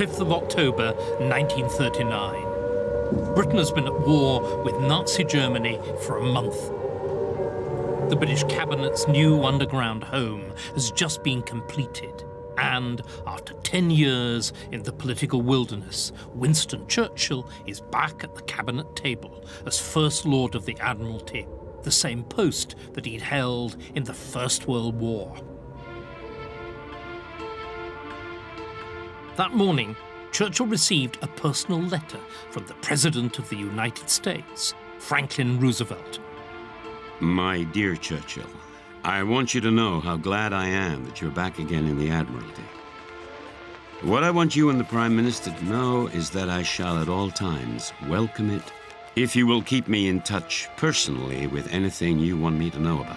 5th of October, 1939. Britain has been at war with Nazi Germany for a month. The British Cabinet's new underground home has just been completed. And after 10 years in the political wilderness, Winston Churchill is back at the Cabinet table as First Lord of the Admiralty, the same post that he'd held in the First World War. That morning, Churchill received a personal letter from the President of the United States, Franklin Roosevelt. My dear Churchill, I want you to know how glad I am that you're back again in the Admiralty. What I want you and the Prime Minister to know is that I shall at all times welcome it if you will keep me in touch personally with anything you want me to know about.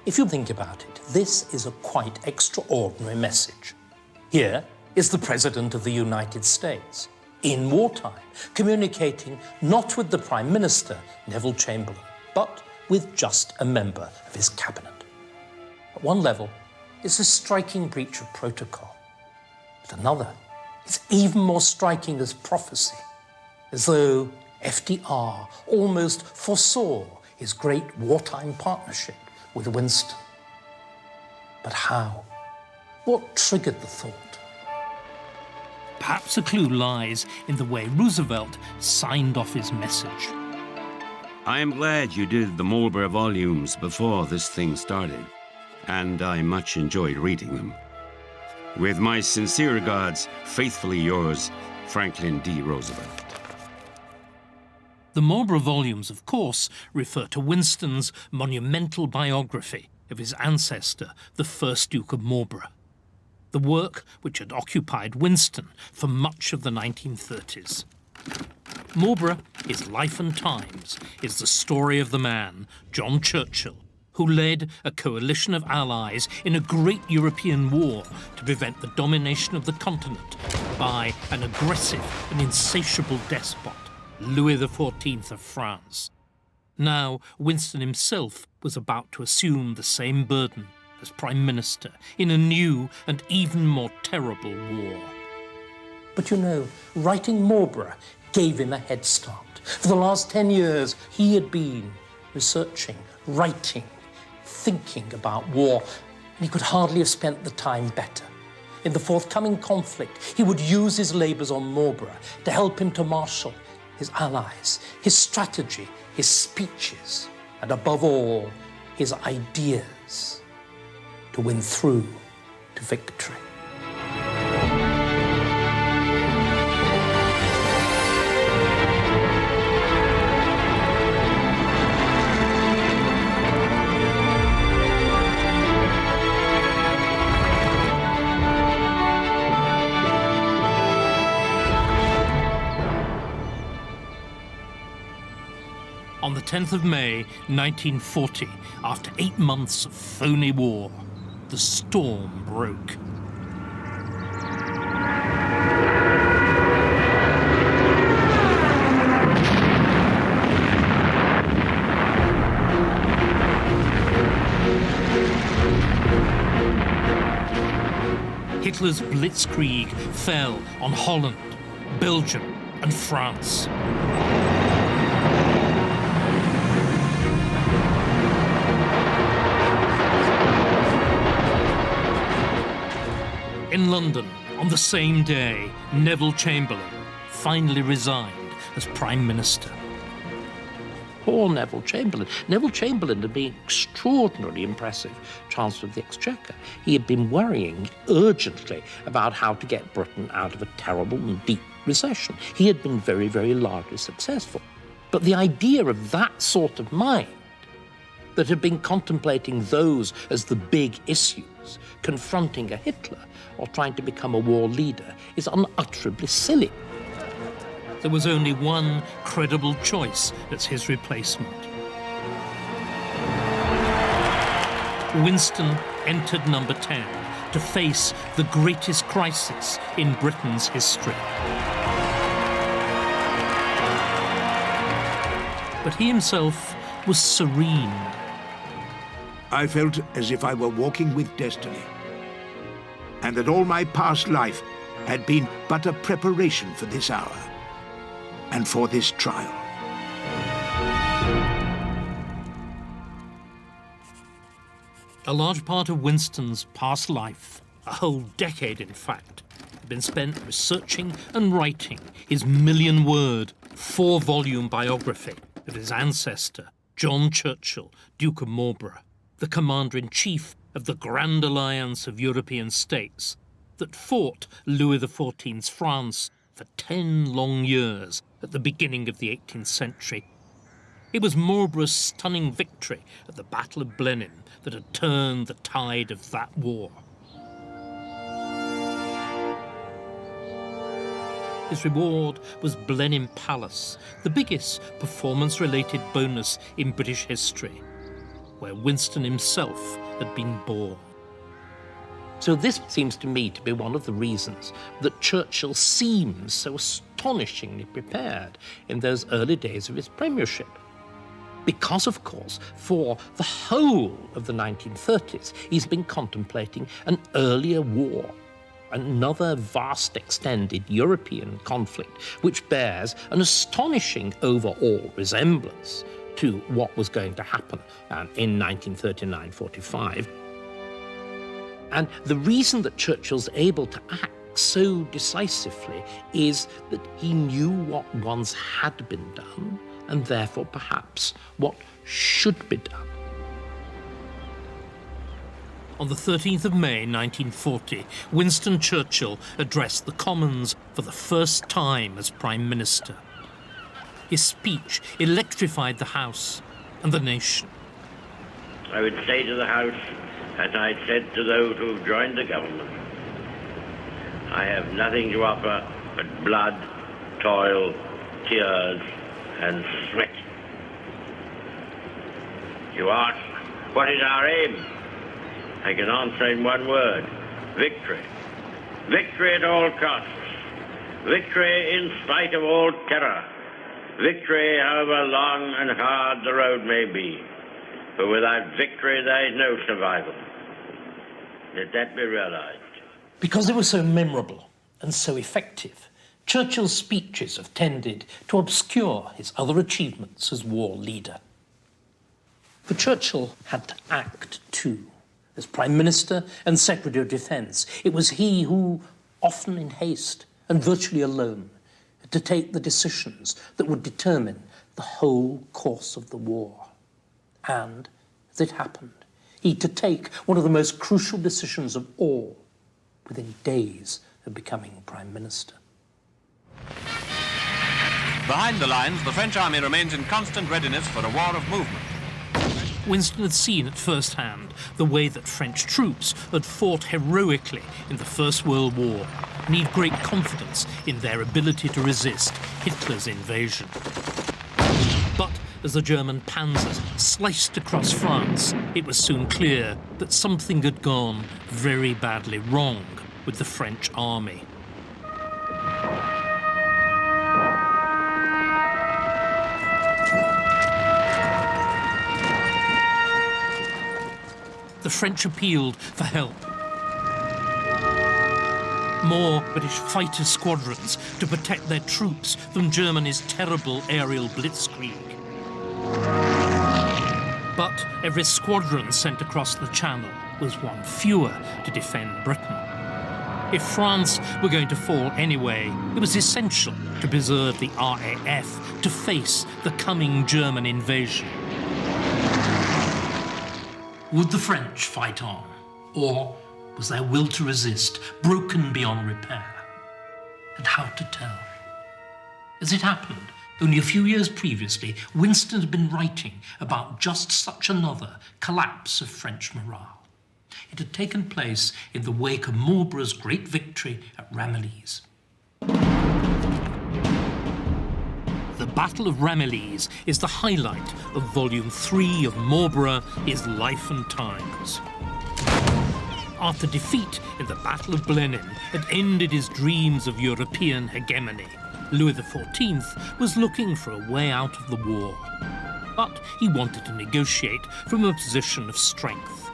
If you think about it, this is a quite extraordinary message. Here is the President of the United States, in wartime, communicating not with the Prime Minister, Neville Chamberlain, but with just a member of his cabinet. At one level, it's a striking breach of protocol. At another, it's even more striking as prophecy, as though FDR almost foresaw his great wartime partnership with Winston. But how? What triggered the thought? Perhaps a clue lies in the way Roosevelt signed off his message. I am glad you did the Marlborough volumes before this thing started, and I much enjoyed reading them. With my sincere regards, faithfully yours, Franklin D. Roosevelt. The Marlborough volumes, of course, refer to Winston's monumental biography of his ancestor, the first Duke of Marlborough, the work which had occupied Winston for much of the 1930s. Marlborough, his life and times, is the story of the man, John Churchill, who led a coalition of allies in a great European war to prevent the domination of the continent by an aggressive and insatiable despot, Louis XIV of France. Now, Winston himself was about to assume the same burden as Prime Minister in a new and even more terrible war. But you know, writing Marlborough gave him a head start. For the last 10 years, he had been researching, writing, thinking about war, and he could hardly have spent the time better. In the forthcoming conflict, he would use his labours on Marlborough to help him to marshal his allies, his strategy, his speeches, and above all, his ideas to win through to victory. On the 10th of May, 1940, after 8 months of phony war, the storm broke. Hitler's blitzkrieg fell on Holland, Belgium, and France. In London, on the same day, Neville Chamberlain finally resigned as Prime Minister. Poor Neville Chamberlain. Neville Chamberlain had been extraordinarily impressive Chancellor of the Exchequer. He had been worrying urgently about how to get Britain out of a terrible and deep recession. He had been very, very largely successful. But the idea of that sort of mind that had been contemplating those as the big issues, confronting a Hitler or trying to become a war leader, is unutterably silly. There was only one credible choice as his replacement. Winston entered number 10 to face the greatest crisis in Britain's history. But he himself was serene. I felt as if I were walking with destiny, and that all my past life had been but a preparation for this hour and for this trial. A large part of Winston's past life, a whole decade in fact, had been spent researching and writing his million-word, 4-volume biography of his ancestor, John Churchill, Duke of Marlborough, the commander-in-chief of the Grand Alliance of European states that fought Louis XIV's France for 10 long years at the beginning of the 18th century. It was Marlborough's stunning victory at the Battle of Blenheim that had turned the tide of that war. His reward was Blenheim Palace, the biggest performance-related bonus in British history, where Winston himself had been born. So this seems to me to be one of the reasons that Churchill seems so astonishingly prepared in those early days of his premiership. Because, of course, for the whole of the 1930s, he's been contemplating an earlier war, another vast extended European conflict, which bears an astonishing overall resemblance to what was going to happen in 1939-45. And the reason that Churchill's able to act so decisively is that he knew what once had been done, and therefore perhaps what should be done. On the 13th of May 1940, Winston Churchill addressed the Commons for the first time as Prime Minister. His speech electrified the House and the nation. I would say to the House, as I said to those who have joined the government, I have nothing to offer but blood, toil, tears, and sweat. You ask, what is our aim? I can answer in one word: victory. Victory at all costs. Victory in spite of all terror. Victory however long and hard the road may be. For without victory there is no survival. Let that be realized. Because they were so memorable and so effective, Churchill's speeches have tended to obscure his other achievements as war leader. For Churchill had to act too. As Prime Minister and Secretary of Defence, it was he who, often in haste and virtually alone, had to take the decisions that would determine the whole course of the war. And, as it happened, he had to take one of the most crucial decisions of all within days of becoming Prime Minister. Behind the lines, the French army remains in constant readiness for a war of movement. Winston had seen at first hand the way that French troops had fought heroically in the First World War and he had great confidence in their ability to resist Hitler's invasion. But as the German panzers sliced across France, it was soon clear that something had gone very badly wrong with the French army. The French appealed for help. More British fighter squadrons to protect their troops from Germany's terrible aerial blitzkrieg. But every squadron sent across the Channel was one fewer to defend Britain. If France were going to fall anyway, it was essential to preserve the RAF to face the coming German invasion. Would the French fight on, or was their will to resist broken beyond repair? And how to tell? As it happened, only a few years previously, Winston had been writing about just such another collapse of French morale. It had taken place in the wake of Marlborough's great victory at Ramillies. The Battle of Ramillies is the highlight of Volume 3 of Marlborough, His Life and Times. After defeat in the Battle of Blenheim had ended his dreams of European hegemony, Louis XIV was looking for a way out of the war. But he wanted to negotiate from a position of strength.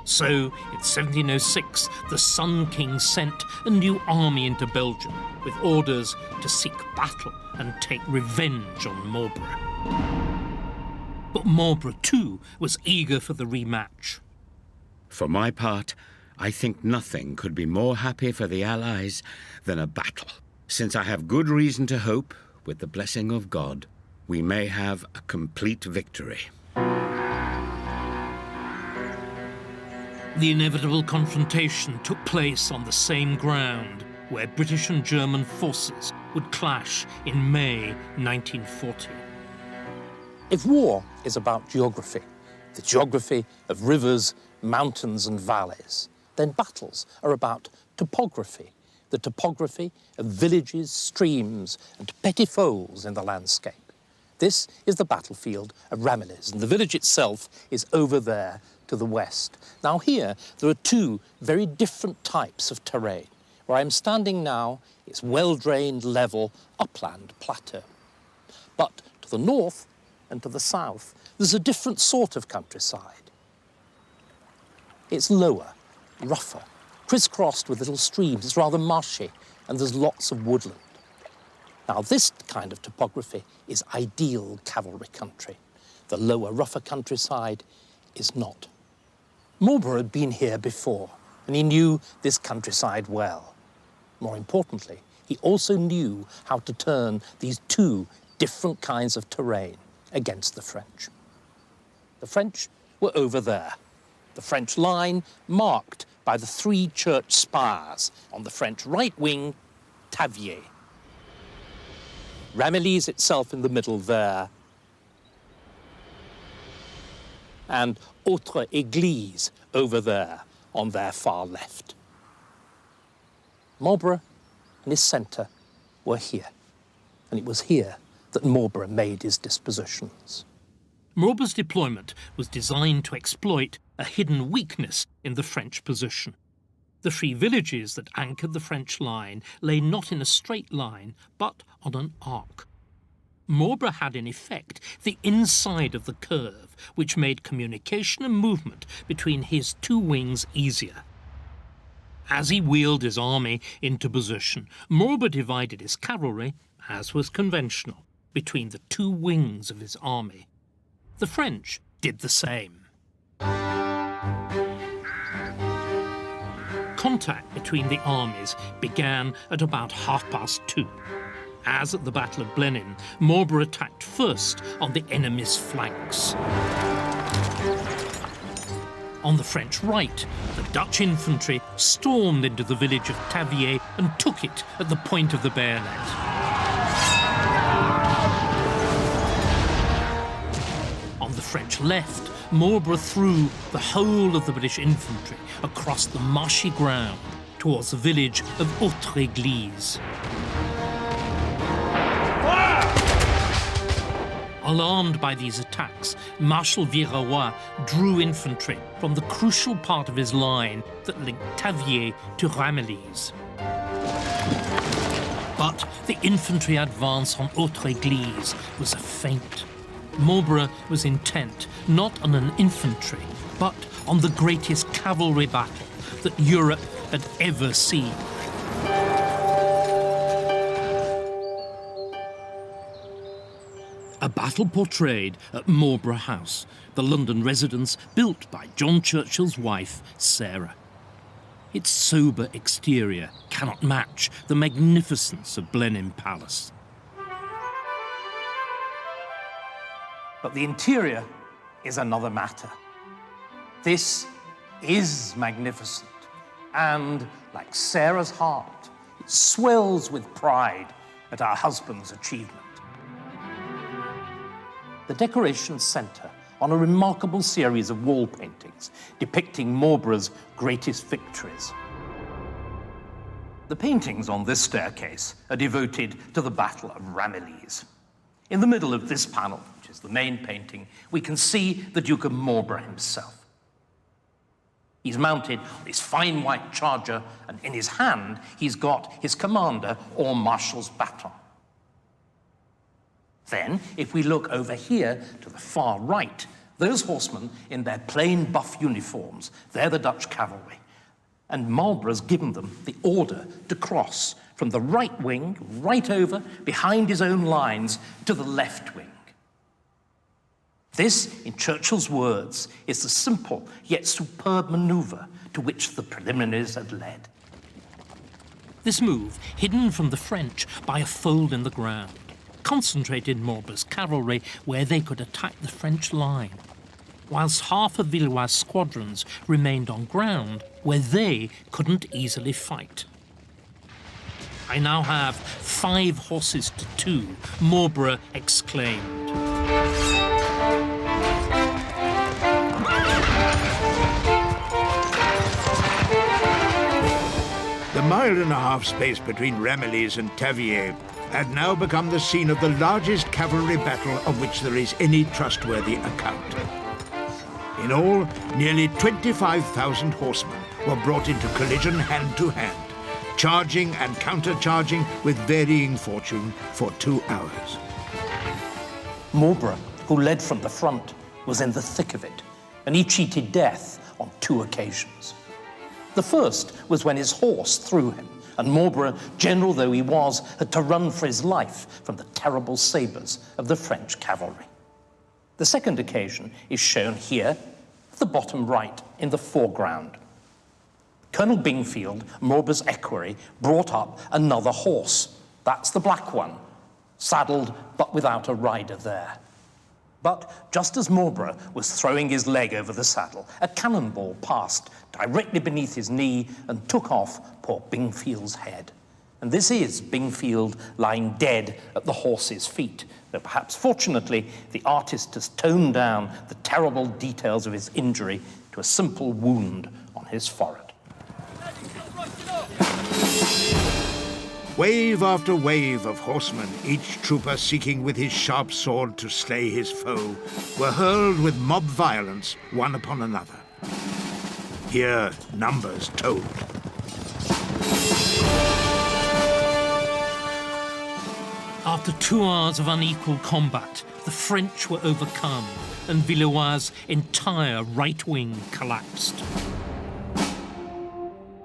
So, in 1706, the Sun King sent a new army into Belgium with orders to seek battle and take revenge on Marlborough. But Marlborough, too, was eager for the rematch. For my part, I think nothing could be more happy for the Allies than a battle, since I have good reason to hope, with the blessing of God, we may have a complete victory. The inevitable confrontation took place on the same ground where British and German forces would clash in May 1940. If war is about geography, the geography of rivers, mountains and valleys, then battles are about topography, the topography of villages, streams and petty foals in the landscape. This is the battlefield of Ramillies, and the village itself is over there to the west. Now here, there are two very different types of terrain. Where I'm standing now, it's well-drained, level, upland plateau. But to the north and to the south, there's a different sort of countryside. It's lower, rougher, crisscrossed with little streams. It's rather marshy, and there's lots of woodland. Now, this kind of topography is ideal cavalry country. The lower, rougher countryside is not. Marlborough had been here before, and he knew this countryside well. More importantly, he also knew how to turn these two different kinds of terrain against the French. The French were over there. The French line marked by the 3 church spires on the French right wing, Tavier. Ramillies itself in the middle there, and Autre Église over there on their far left. Marlborough and his centre were here, and it was here that Marlborough made his dispositions. Marlborough's deployment was designed to exploit a hidden weakness in the French position. The 3 villages that anchored the French line lay not in a straight line, but on an arc. Marlborough had, in effect, the inside of the curve, which made communication and movement between his 2 wings easier. As he wheeled his army into position, Marlborough divided his cavalry, as was conventional, between the 2 wings of his army. The French did the same. Contact between the armies began at about 2:30. As at the Battle of Blenheim, Marlborough attacked first on the enemy's flanks. On the French right, the Dutch infantry stormed into the village of Tavier and took it at the point of the bayonet. On the French left, Marlborough threw the whole of the British infantry across the marshy ground towards the village of Autre Église. Alarmed by these attacks, Marshal Villeroy drew infantry from the crucial part of his line that linked Tavier to Ramillies. But the infantry advance on Autre Église was a feint. Marlborough was intent not on an infantry, but on the greatest cavalry battle that Europe had ever seen. A battle portrayed at Marlborough House, the London residence built by John Churchill's wife, Sarah. Its sober exterior cannot match the magnificence of Blenheim Palace. But the interior is another matter. This is magnificent, and like Sarah's heart, it swells with pride at her husband's achievement. The decorations centre on a remarkable series of wall paintings depicting Marlborough's greatest victories. The paintings on this staircase are devoted to the Battle of Ramillies. In the middle of this panel, which is the main painting, we can see the Duke of Marlborough himself. He's mounted on his fine white charger, and in his hand he's got his commander or marshal's baton. Then, if we look over here to the far right, Those horsemen in their plain buff uniforms, they're the Dutch cavalry. And Marlborough's given them the order to cross from the right wing, right over, behind his own lines, to the left wing. This, in Churchill's words, is the simple yet superb manoeuvre to which the preliminaries had led. This move, hidden from the French by a fold in the ground, concentrated Marlborough's cavalry where they could attack the French line, whilst half of Villeroy's squadrons remained on ground where they couldn't easily fight. "I now have 5 horses to 2, Marlborough exclaimed. The mile-and-a-half space between Ramillies and Tavier had now become the scene of the largest cavalry battle of which there is any trustworthy account. In all, nearly 25,000 horsemen were brought into collision hand-to-hand, charging and counter-charging with varying fortune for 2 hours. Marlborough, who led from the front, was in the thick of it, and he cheated death on 2 occasions. The first was when his horse threw him, and Marlborough, general though he was, had to run for his life from the terrible sabres of the French cavalry. The second occasion is shown here, at the bottom right, in the foreground. Colonel Bingfield, Marlborough's equerry, brought up another horse. That's the black one, saddled but without a rider there. But just as Marlborough was throwing his leg over the saddle, a cannonball passed directly beneath his knee and took off poor Bingfield's head. And this is Bingfield lying dead at the horse's feet, though perhaps fortunately the artist has toned down the terrible details of his injury to a simple wound on his forehead. Wave after wave of horsemen, each trooper seeking with his sharp sword to slay his foe, were hurled with mob violence one upon another. Here, numbers told. After 2 hours of unequal combat, the French were overcome, and Villeroy's entire right wing collapsed.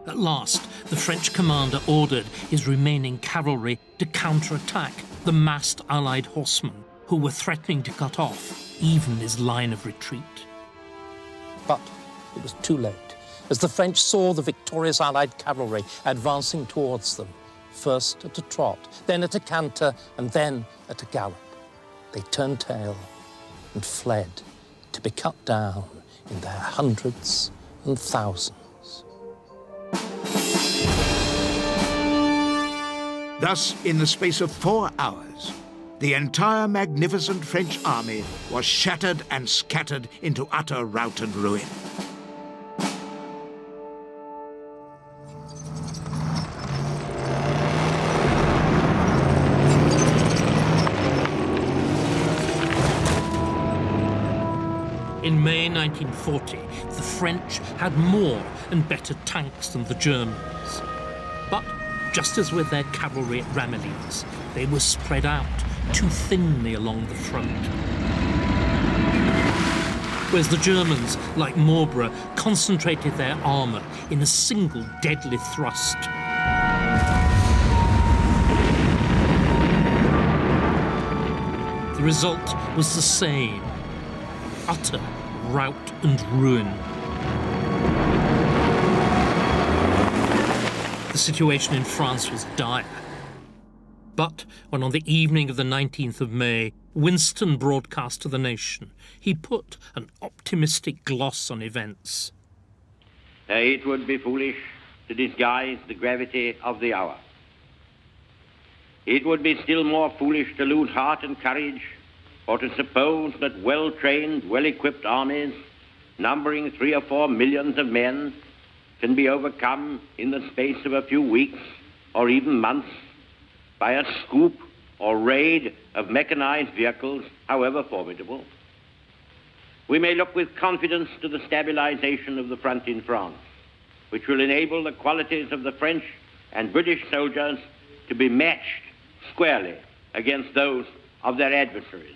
At last, the French commander ordered his remaining cavalry to counterattack the massed Allied horsemen who were threatening to cut off even his line of retreat. But it was too late, as the French saw the victorious Allied cavalry advancing towards them, first at a trot, then at a canter, and then at a gallop. They turned tail and fled, to be cut down in their hundreds and thousands. Thus, in the space of 4 hours, the entire magnificent French army was shattered and scattered into utter rout and ruin. In May 1940, the French had more and better tanks than the Germans. But just as with their cavalry at Ramillies, they were spread out too thinly along the front. Whereas the Germans, like Marlborough, concentrated their armour in a single deadly thrust. The result was the same: utter rout and ruin. The situation in France was dire. But when on the evening of the 19th of May, Winston broadcast to the nation, he put an optimistic gloss on events. It would be foolish to disguise the gravity of the hour. It would be still more foolish to lose heart and courage, or to suppose that well-trained, well-equipped armies, numbering 3 or 4 millions of men, can be overcome in the space of a few weeks or even months by a scoop or raid of mechanized vehicles, however formidable. We may look with confidence to the stabilization of the front in France, which will enable the qualities of the French and British soldiers to be matched squarely against those of their adversaries.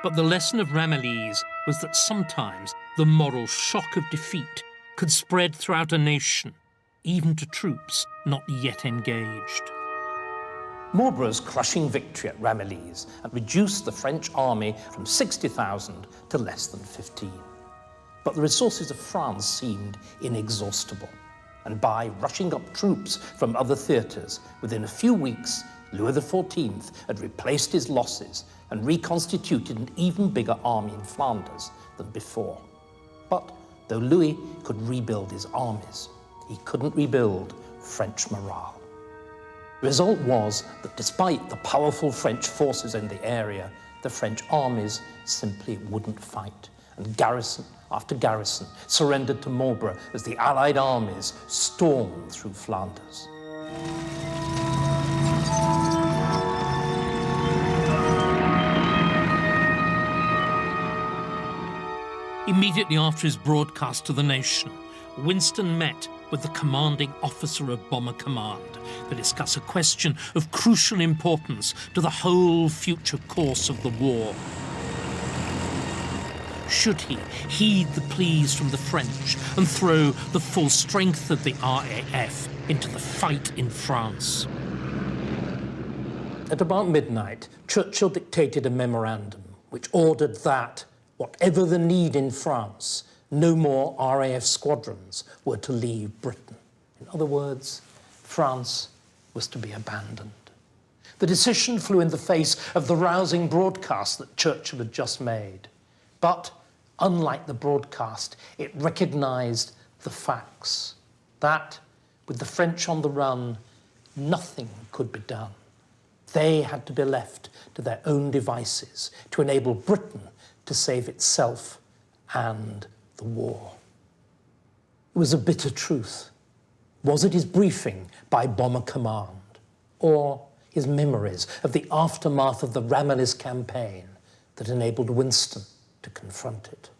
But the lesson of Ramillies was that sometimes the moral shock of defeat could spread throughout a nation, even to troops not yet engaged. Marlborough's crushing victory at Ramillies had reduced the French army from 60,000 to less than 15. But the resources of France seemed inexhaustible, and by rushing up troops from other theatres, within a few weeks, Louis XIV had replaced his losses and reconstituted an even bigger army in Flanders than before. But though Louis could rebuild his armies, he couldn't rebuild French morale. The result was that despite the powerful French forces in the area, the French armies simply wouldn't fight, and garrison after garrison surrendered to Marlborough as the Allied armies stormed through Flanders. Immediately after his broadcast to the nation, Winston met with the commanding officer of Bomber Command to discuss a question of crucial importance to the whole future course of the war. Should he heed the pleas from the French and throw the full strength of the RAF into the fight in France? At about midnight, Churchill dictated a memorandum which ordered that, whatever the need in France, no more RAF squadrons were to leave Britain. In other words, France was to be abandoned. The decision flew in the face of the rousing broadcast that Churchill had just made. But, unlike the broadcast, it recognised the facts. That, with the French on the run, nothing could be done. They had to be left to their own devices to enable Britain to save itself and the war. It was a bitter truth. Was it his briefing by Bomber Command, or his memories of the aftermath of the Ramillies campaign that enabled Winston to confront it?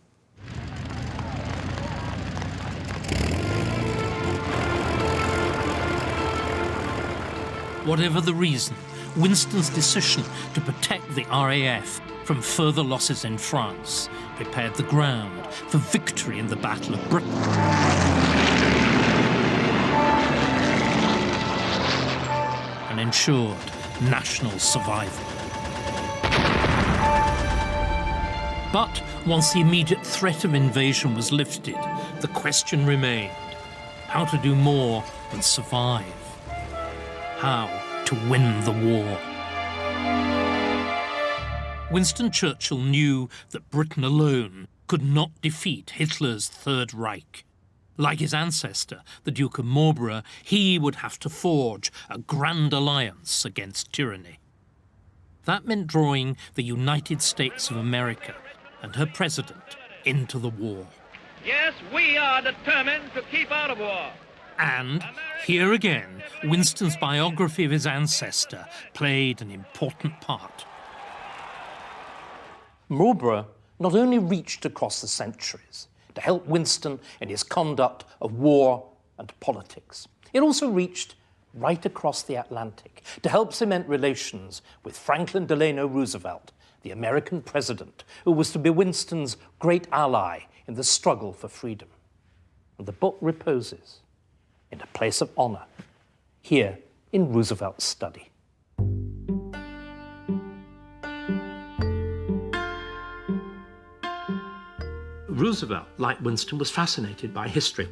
Whatever the reason, Winston's decision to protect the RAF from further losses in France prepared the ground for victory in the Battle of Britain. And ensured national survival. But once the immediate threat of invasion was lifted, the question remained: how to do more than survive? How to win the war? Winston Churchill knew that Britain alone could not defeat Hitler's Third Reich. Like his ancestor, the Duke of Marlborough, he would have to forge a grand alliance against tyranny. That meant drawing the United States of America and her president into the war. Yes, we are determined to keep out of war. And, here again, Winston's biography of his ancestor played an important part. Marlborough not only reached across the centuries to help Winston in his conduct of war and politics, it also reached right across the Atlantic to help cement relations with Franklin Delano Roosevelt, the American president who was to be Winston's great ally in the struggle for freedom. And the book reposes in a place of honor here in Roosevelt's study. Roosevelt, like Winston, was fascinated by history.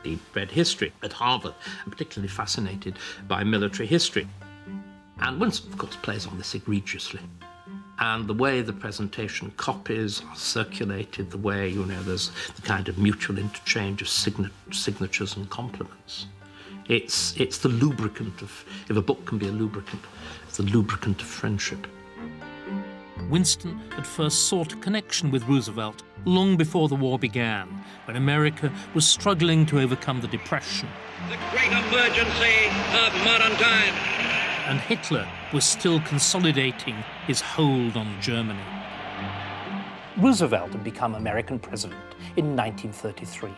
He read history at Harvard, and particularly fascinated by military history. And Winston, of course, plays on this egregiously. And the way the presentation copies are circulated, the way, there's the kind of mutual interchange of signatures and compliments. It's the lubricant of, if a book can be a lubricant, it's the lubricant of friendship. Winston had first sought a connection with Roosevelt long before the war began, when America was struggling to overcome the Depression. The great emergency of modern times. And Hitler was still consolidating his hold on Germany. Roosevelt had become American president in 1933.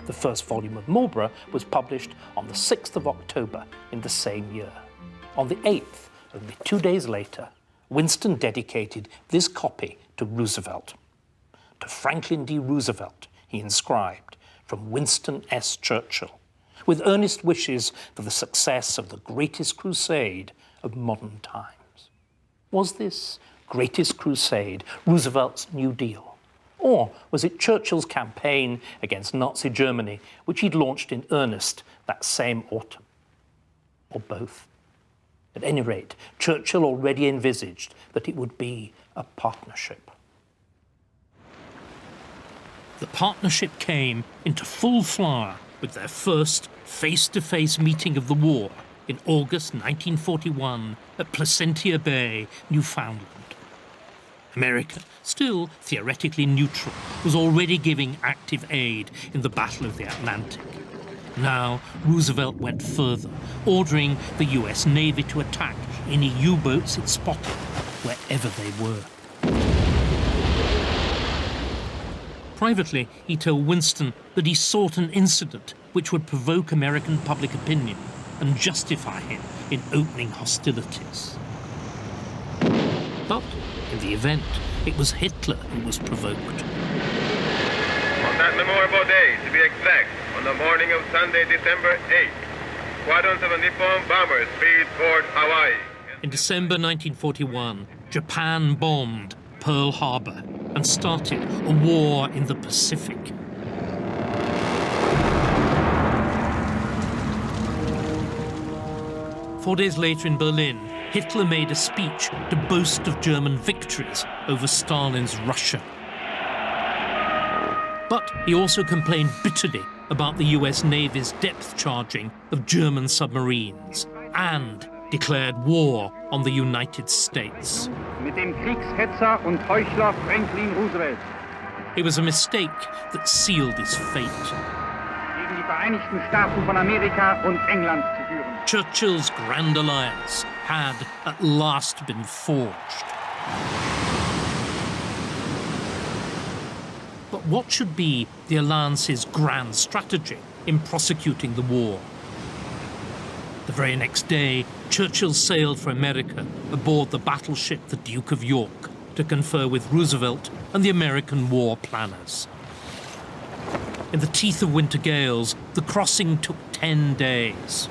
The first volume of Marlborough was published on the 6th of October in the same year. On the 8th, only 2 days later, Winston dedicated this copy to Roosevelt. To Franklin D. Roosevelt, he inscribed, from Winston S. Churchill, with earnest wishes for the success of the greatest crusade of modern times. Was this greatest crusade Roosevelt's New Deal? Or was it Churchill's campaign against Nazi Germany, which he'd launched in earnest that same autumn? Or both? At any rate, Churchill already envisaged that it would be a partnership. The partnership came into full flower with their first face-to-face meeting of the war in August 1941 at Placentia Bay, Newfoundland. America, still theoretically neutral, was already giving active aid in the Battle of the Atlantic. Now, Roosevelt went further, ordering the US Navy to attack any U-boats it spotted, wherever they were. Privately, he told Winston that he sought an incident which would provoke American public opinion and justify him in opening hostilities. But, in the event, it was Hitler who was provoked. On that memorable day, to be exact, on the morning of Sunday, December 8th, squadrons of Nippon bombers speed toward Hawaii. In December 1941, Japan bombed Pearl Harbor and started a war in the Pacific. Four days later in Berlin, Hitler made a speech to boast of German victories over Stalin's Russia. But he also complained bitterly about the US Navy's depth charging of German submarines and declared war on the United States. Mit dem Kriegshetzer und Heuchler Franklin Roosevelt. It was a mistake that sealed his fate. Gegen die Vereinigten Staaten von Amerika und England zu führen. Churchill's Grand Alliance had at last been forged. But what should be the Alliance's grand strategy in prosecuting the war? The very next day, Churchill sailed for America aboard the battleship the Duke of York to confer with Roosevelt and the American war planners. In the teeth of winter gales, the crossing took 10 days.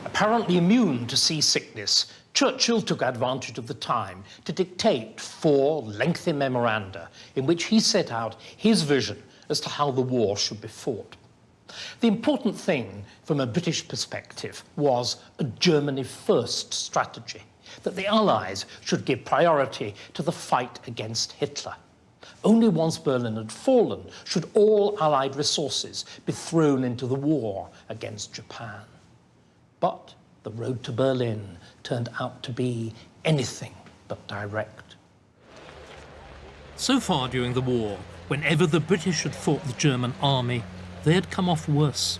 Apparently immune to seasickness, Churchill took advantage of the time to dictate 4 lengthy memoranda in which he set out his vision as to how the war should be fought. The important thing from a British perspective was a Germany first strategy, that the Allies should give priority to the fight against Hitler. Only once Berlin had fallen should all Allied resources be thrown into the war against Japan. But the road to Berlin turned out to be anything but direct. So far during the war, whenever the British had fought the German army, they had come off worse.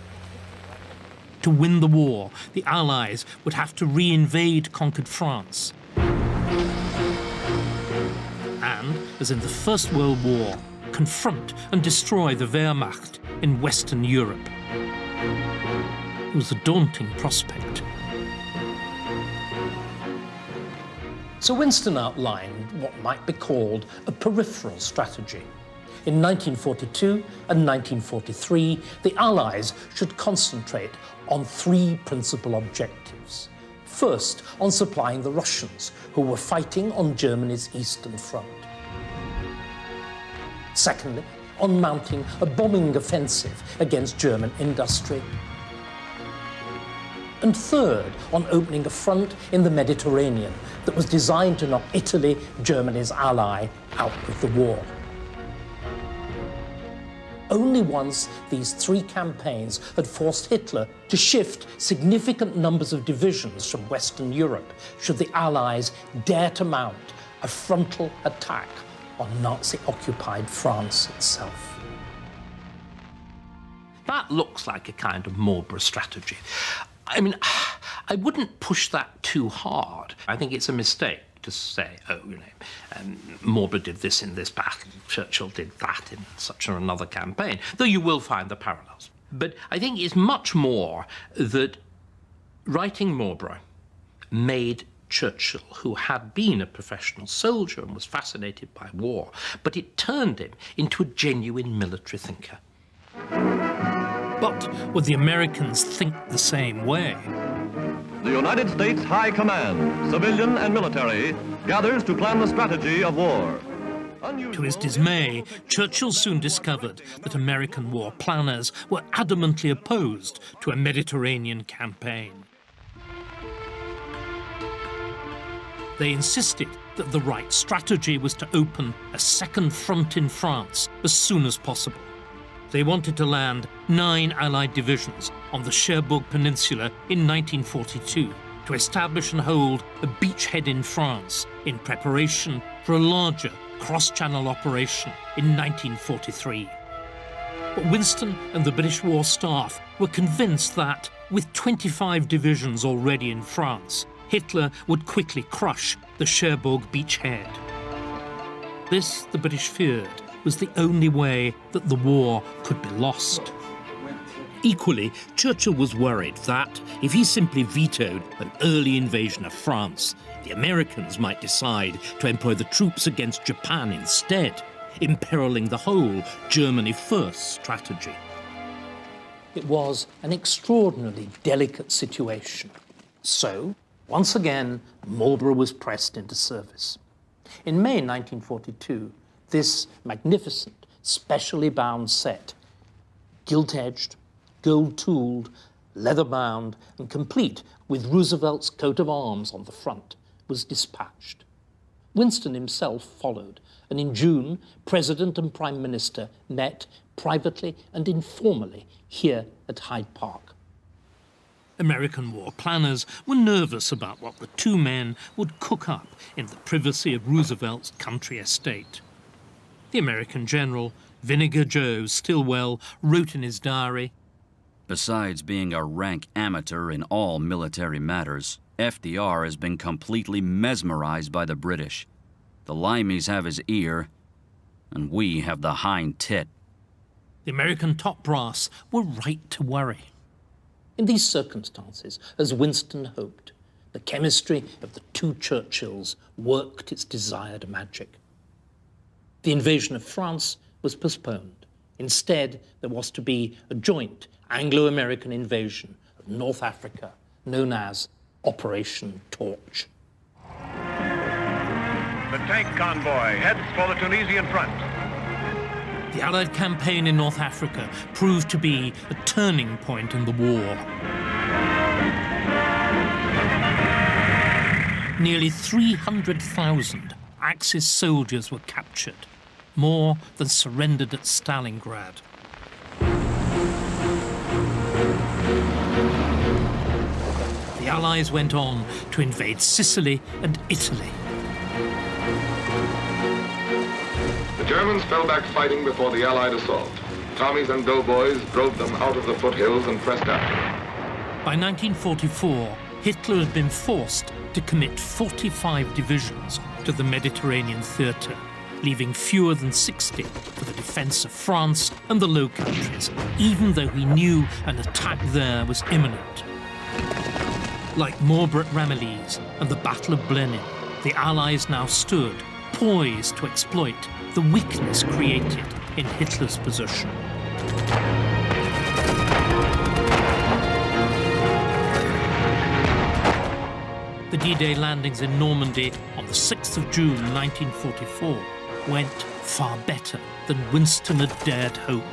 To win the war, the Allies would have to re-invade conquered France. And, as in the First World War, confront and destroy the Wehrmacht in Western Europe. It was a daunting prospect. So Winston outlined what might be called a peripheral strategy. In 1942 and 1943, the Allies should concentrate on 3 principal objectives. First, on supplying the Russians, who were fighting on Germany's eastern front. Secondly, on mounting a bombing offensive against German industry. And third, on opening a front in the Mediterranean that was designed to knock Italy, Germany's ally, out of the war. Only once these 3 campaigns had forced Hitler to shift significant numbers of divisions from Western Europe should the Allies dare to mount a frontal attack on Nazi-occupied France itself. That looks like a kind of Marlborough strategy. I mean, I wouldn't push that too hard. I think it's a mistake to say, oh, Marlborough did this in this battle, Churchill did that in such or another campaign, though you will find the parallels. But I think it's much more that writing Marlborough made Churchill, who had been a professional soldier and was fascinated by war, but it turned him into a genuine military thinker. But would the Americans think the same way? The United States High Command, civilian and military, gathers to plan the strategy of war. To his dismay, Churchill soon discovered that American war planners were adamantly opposed to a Mediterranean campaign. They insisted that the right strategy was to open a second front in France as soon as possible. They wanted to land 9 Allied divisions on the Cherbourg Peninsula in 1942 to establish and hold a beachhead in France in preparation for a larger cross-channel operation in 1943. But Winston and the British War Staff were convinced that, with 25 divisions already in France, Hitler would quickly crush the Cherbourg beachhead. This, the British feared, was the only way that the war could be lost. Equally, Churchill was worried that, if he simply vetoed an early invasion of France, the Americans might decide to employ the troops against Japan instead, imperiling the whole Germany first strategy. It was an extraordinarily delicate situation. So, once again, Marlborough was pressed into service. In May 1942, this magnificent, specially bound set, gilt-edged, gold-tooled, leather-bound, and complete with Roosevelt's coat of arms on the front, was dispatched. Winston himself followed, and in June, President and Prime Minister met privately and informally here at Hyde Park. American war planners were nervous about what the two men would cook up in the privacy of Roosevelt's country estate. The American general, Vinegar Joe Stilwell, wrote in his diary, "Besides being a rank amateur in all military matters, FDR has been completely mesmerized by the British. The Limeys have his ear, and we have the hind tit." The American top brass were right to worry. In these circumstances, as Winston hoped, the chemistry of the two Churchills worked its desired magic. The invasion of France was postponed. Instead, there was to be a joint Anglo-American invasion of North Africa, known as Operation Torch. The tank convoy heads for the Tunisian front. The Allied campaign in North Africa proved to be a turning point in the war. Nearly 300,000 Axis soldiers were captured, more than surrendered at Stalingrad. The Allies went on to invade Sicily and Italy. The Germans fell back fighting before the Allied assault. Tommies and doughboys drove them out of the foothills and pressed after. By 1944, Hitler had been forced to commit 45 divisions to the Mediterranean theatre, leaving fewer than 60 for the defence of France and the Low Countries, even though he knew an attack there was imminent. Like Marlborough at Ramillies and the Battle of Blenheim, the Allies now stood, poised to exploit the weakness created in Hitler's position. The D-Day landings in Normandy on the 6th of June 1944 went far better than Winston had dared hope.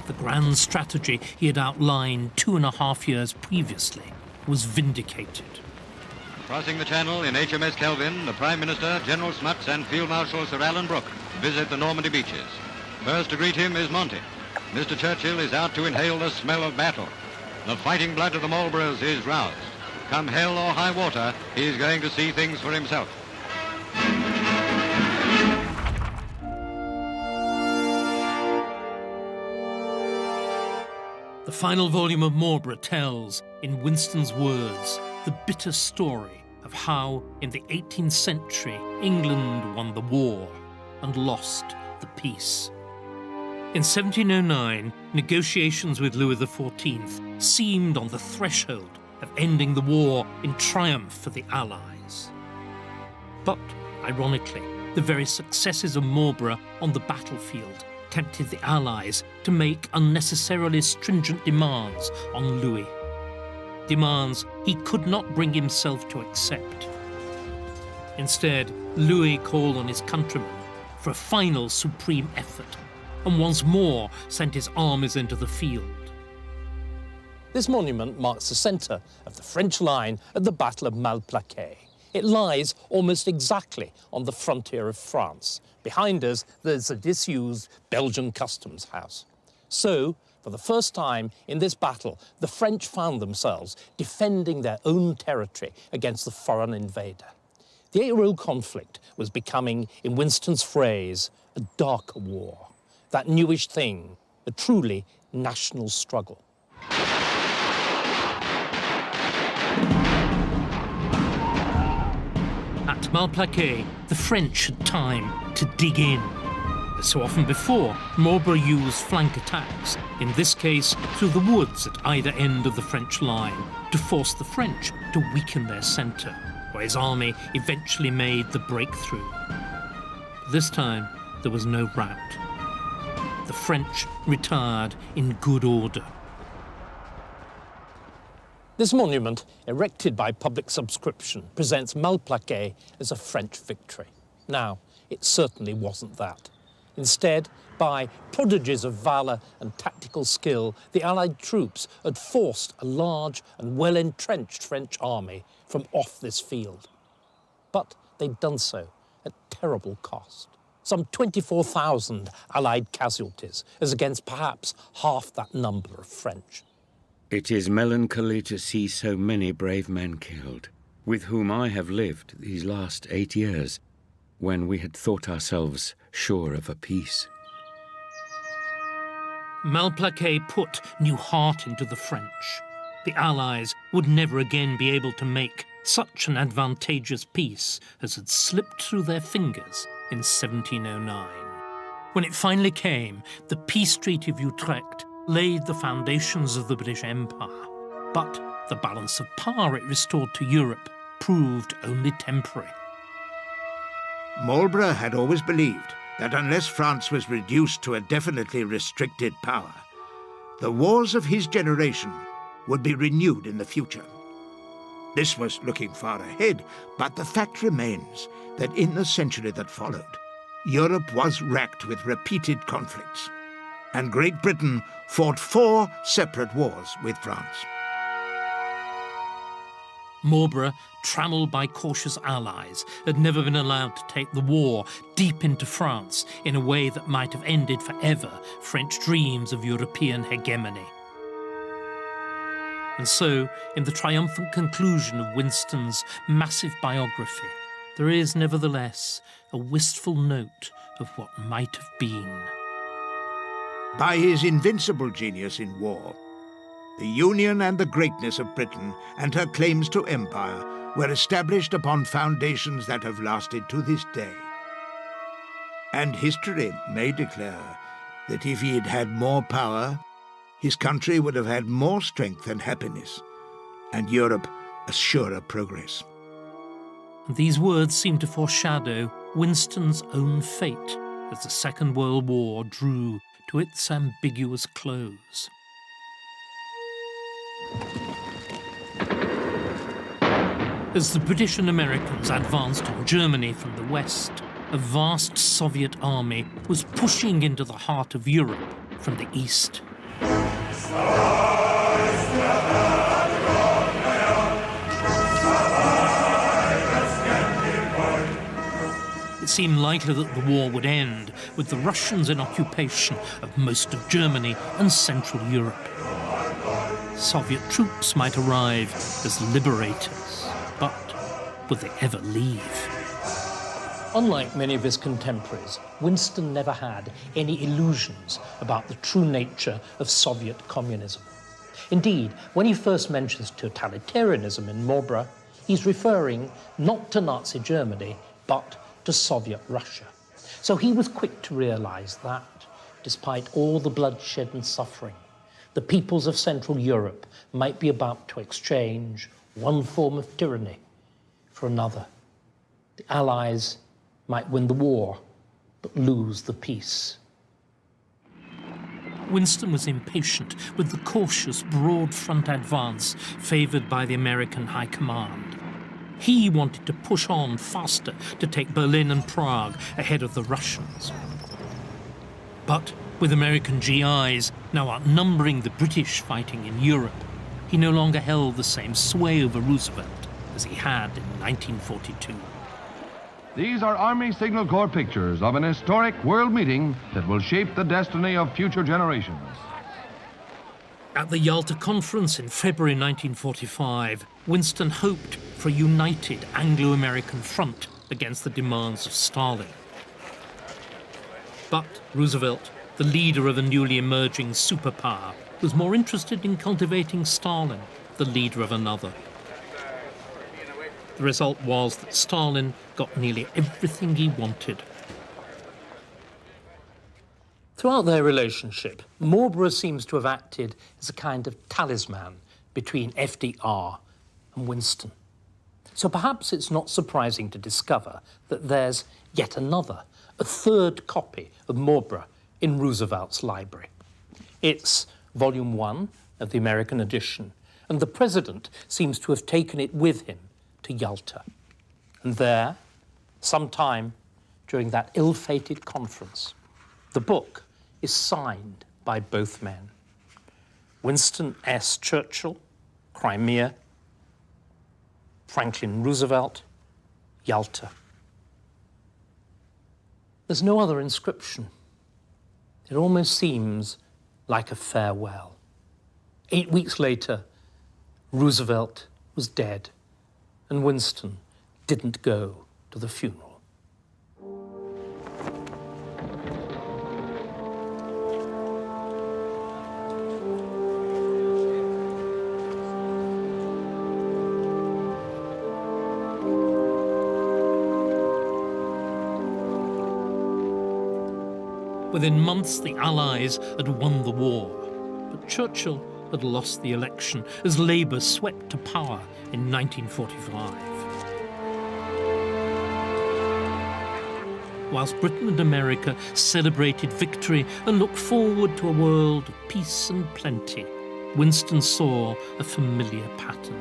The grand strategy he had outlined 2.5 years previously was vindicated. Crossing the Channel in HMS Kelvin, the Prime Minister, General Smuts, and Field Marshal Sir Alan Brooke visit the Normandy beaches. First to greet him is Monty. Mr. Churchill is out to inhale the smell of battle. The fighting blood of the Marlboroughs is roused. Come hell or high water, he's going to see things for himself. The final volume of Marlborough tells, in Winston's words, the bitter story of how, in the 18th century, England won the war and lost the peace. In 1709, negotiations with Louis XIV seemed on the threshold of ending the war in triumph for the Allies. But, ironically, the very successes of Marlborough on the battlefield tempted the Allies to make unnecessarily stringent demands on Louis. Demands he could not bring himself to accept. Instead, Louis called on his countrymen for a final supreme effort, and once more sent his armies into the field. This monument marks the centre of the French line at the Battle of Malplaquet. It lies almost exactly on the frontier of France. Behind us, there's a disused Belgian customs house. So, for the first time in this battle, the French found themselves defending their own territory against the foreign invader. The 8-year-old conflict was becoming, in Winston's phrase, a darker war. That newish thing, a truly national struggle. At Malplaquet, the French had time to dig in. As so often before, Marlborough used flank attacks, in this case through the woods at either end of the French line, to force the French to weaken their centre, where his army eventually made the breakthrough. This time, there was no rout. The French retired in good order. This monument, erected by public subscription, presents Malplaquet as a French victory. Now, it certainly wasn't that. Instead, by prodigies of valour and tactical skill, the Allied troops had forced a large and well-entrenched French army from off this field. But they'd done so at terrible cost. Some 24,000 Allied casualties, as against perhaps half that number of French. It is melancholy to see so many brave men killed, with whom I have lived these last 8 years, when we had thought ourselves sure of a peace. Malplaquet put new heart into the French. The Allies would never again be able to make such an advantageous peace as had slipped through their fingers in 1709. When it finally came, the Peace Treaty of Utrecht laid the foundations of the British Empire. But the balance of power it restored to Europe proved only temporary. Marlborough had always believed that unless France was reduced to a definitely restricted power, the wars of his generation would be renewed in the future. This was looking far ahead, but the fact remains that in the century that followed, Europe was racked with repeated conflicts, and Great Britain fought 4 separate wars with France. Marlborough, trammelled by cautious allies, had never been allowed to take the war deep into France in a way that might have ended forever French dreams of European hegemony. And so, in the triumphant conclusion of Winston's massive biography, there is nevertheless a wistful note of what might have been. By his invincible genius in war, the union and the greatness of Britain and her claims to empire were established upon foundations that have lasted to this day. And history may declare that if he had had more power, his country would have had more strength and happiness, and Europe a surer progress. These words seem to foreshadow Winston's own fate as the Second World War drew to its ambiguous close. As the British and Americans advanced on Germany from the west, a vast Soviet army was pushing into the heart of Europe from the east. It seemed likely that the war would end with the Russians in occupation of most of Germany and Central Europe. Soviet troops might arrive as liberators, but would they ever leave? Unlike many of his contemporaries, Winston never had any illusions about the true nature of Soviet communism. Indeed, when he first mentions totalitarianism in Marlborough, he's referring not to Nazi Germany, but to Soviet Russia. So he was quick to realize that, despite all the bloodshed and suffering, the peoples of Central Europe might be about to exchange one form of tyranny for another. The Allies might win the war, but lose the peace. Winston was impatient with the cautious, broad front advance favoured by the American High Command. He wanted to push on faster to take Berlin and Prague ahead of the Russians. But with American GIs now outnumbering the British fighting in Europe, he no longer held the same sway over Roosevelt as he had in 1942. These are Army Signal Corps pictures of an historic world meeting that will shape the destiny of future generations. At the Yalta Conference in February 1945, Winston hoped for a united Anglo-American front against the demands of Stalin. But Roosevelt, the leader of a newly emerging superpower, was more interested in cultivating Stalin, the leader of another. The result was that Stalin got nearly everything he wanted. Throughout their relationship, Marlborough seems to have acted as a kind of talisman between FDR and Winston. So perhaps it's not surprising to discover that there's yet another, a third copy of Marlborough in Roosevelt's library. It's Volume 1 of the American edition, and the President seems to have taken it with him to Yalta. And there, sometime during that ill-fated conference, the book is signed by both men. Winston S. Churchill, Crimea, Franklin Roosevelt, Yalta. There's no other inscription. It almost seems like a farewell. 8 weeks later, Roosevelt was dead, and Winston didn't go to the funeral. Within months, the Allies had won the war, but Churchill had lost the election as Labour swept to power in 1945. Whilst Britain and America celebrated victory and looked forward to a world of peace and plenty, Winston saw a familiar pattern.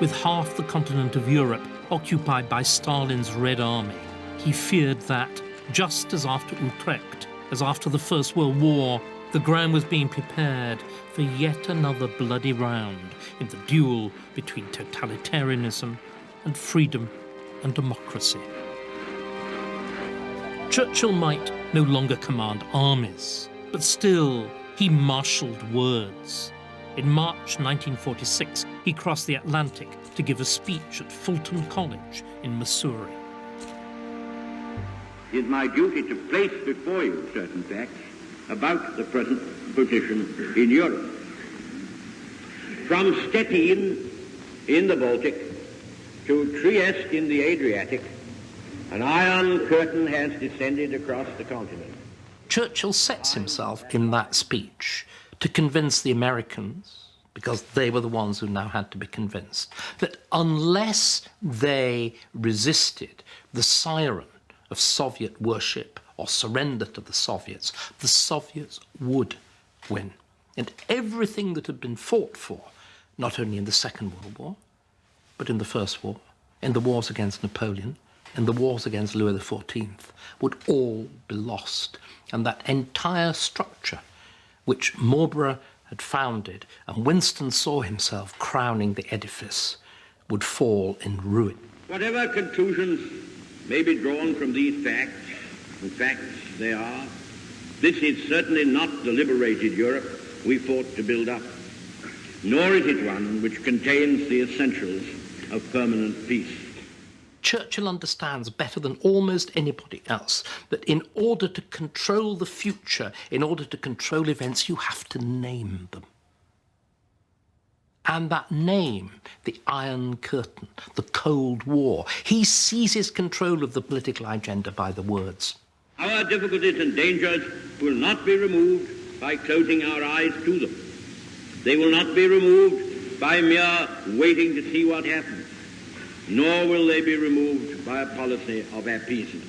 With half the continent of Europe occupied by Stalin's Red Army, he feared that, just as after Utrecht, as after the First World War, the ground was being prepared for yet another bloody round in the duel between totalitarianism and freedom and democracy. Churchill might no longer command armies, but still he marshalled words. In March 1946, he crossed the Atlantic to give a speech at Fulton College in Missouri. It is my duty to place before you certain facts about the present position in Europe. From Stettin in the Baltic to Trieste in the Adriatic, an iron curtain has descended across the continent. Churchill sets himself in that speech to convince the Americans, because they were the ones who now had to be convinced, that unless they resisted the siren of Soviet worship or surrender to the Soviets would win. And everything that had been fought for, not only in the Second World War, but in the First War, in the wars against Napoleon, in the wars against Louis XIV, would all be lost. And that entire structure, which Marlborough had founded, and Winston saw himself crowning the edifice, would fall in ruin. Whatever conclusions may be drawn from these facts, and facts they are, this is certainly not the liberated Europe we fought to build up, nor is it one which contains the essentials of permanent peace. Churchill understands better than almost anybody else that in order to control the future, in order to control events, you have to name them. And that name, the Iron Curtain, the Cold War, he seizes control of the political agenda by the words. Our difficulties and dangers will not be removed by closing our eyes to them. They will not be removed by mere waiting to see what happens, nor will they be removed by a policy of appeasement.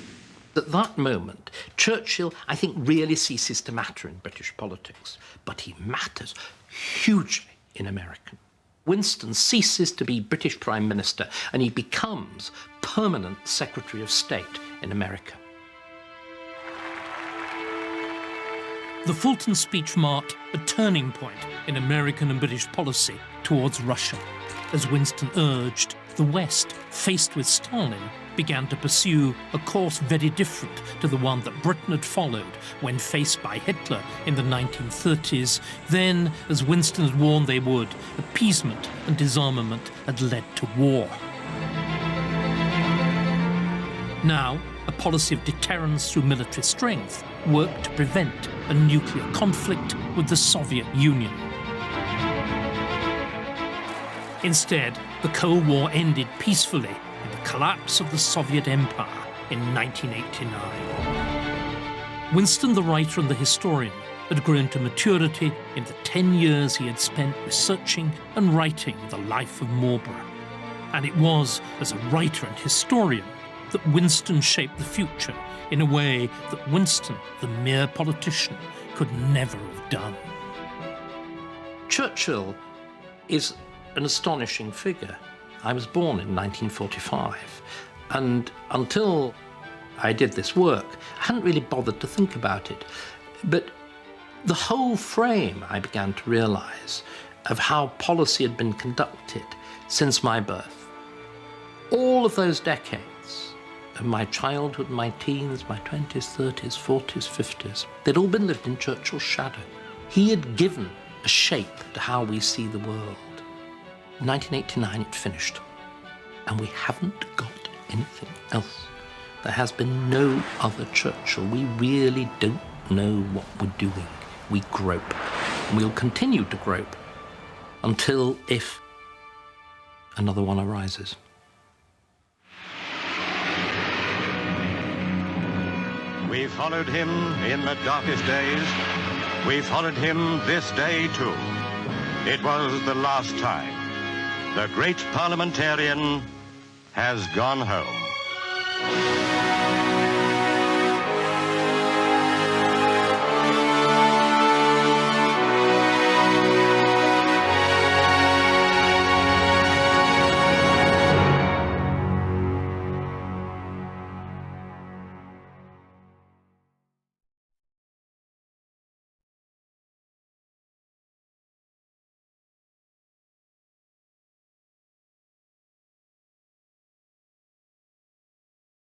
At that moment, Churchill, I think, really ceases to matter in British politics, but he matters hugely in American. Winston ceases to be British Prime Minister and he becomes permanent Secretary of State in America. The Fulton speech marked a turning point in American and British policy towards Russia. As Winston urged, the West, faced with Stalin, began to pursue a course very different to the one that Britain had followed when faced by Hitler in the 1930s. Then, as Winston had warned they would, appeasement and disarmament had led to war. Now, a policy of deterrence through military strength worked to prevent a nuclear conflict with the Soviet Union. Instead, the Cold War ended peacefully with the collapse of the Soviet Empire in 1989. Winston, the writer and the historian, had grown to maturity in the 10 years he had spent researching and writing the life of Marlborough. And it was as a writer and historian that Winston shaped the future in a way that Winston, the mere politician, could never have done. Churchill is an astonishing figure. I was born in 1945, and until I did this work, I hadn't really bothered to think about it. But the whole frame, I began to realise, of how policy had been conducted since my birth. All of those decades of my childhood, my teens, my 20s, 30s, 40s, 50s, they'd all been lived in Churchill's shadow. He had given a shape to how we see the world. In 1989 it finished, and we haven't got anything else. There has been no other Churchill. We really don't know what we're doing. We grope, and we'll continue to grope until, if another one arises. We followed him in the darkest days. We followed him this day too. It was the last time. The great parliamentarian has gone home.